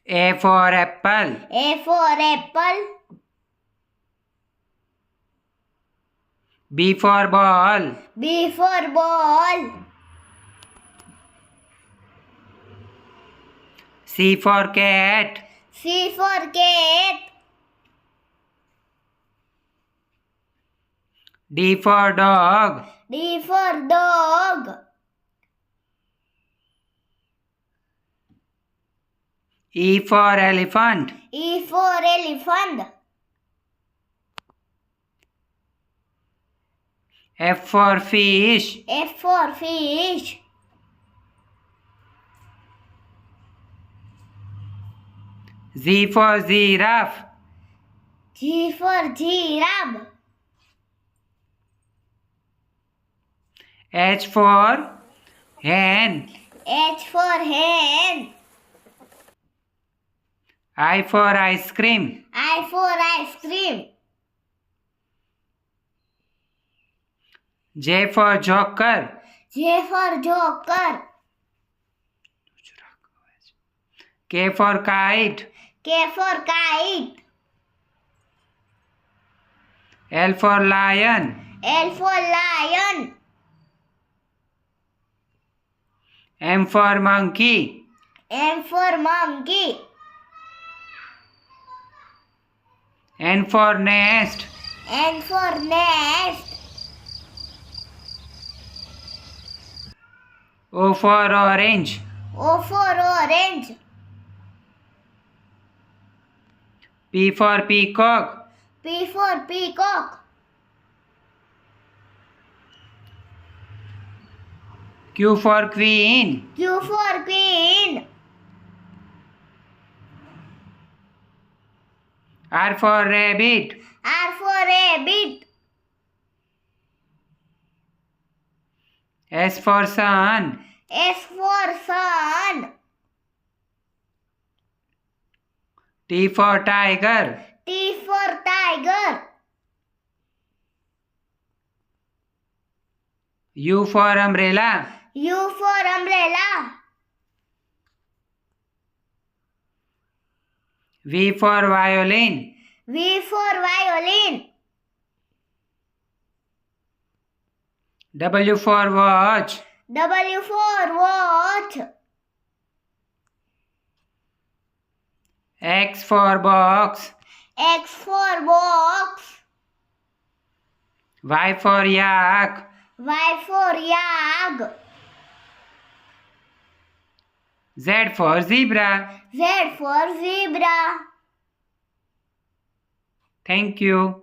A for apple. A for apple. B for ball. B for ball. C for cat. C for cat. D for dog. D for dog. E for elephant. E for elephant. F for fish. F for fish. Z for giraffe. G for giraffe. H for hen. H for hen. I for ice cream. I for ice cream. J for joker. J for joker. K for kite. K for kite. L for lion. L for lion. M for monkey. M for monkey. N for nest. N for nest. O for orange. O for orange. P for peacock. P for peacock. Q for queen. Q for queen. R for rabbit. R for rabbit. S for sun. S for sun. T for tiger. T for tiger. U for umbrella. U for umbrella. V for violin. V for violin. W for watch. W for watch. X for box. X for box. Y for yak. Y for yak. Z for zebra. Z for zebra. Thank you.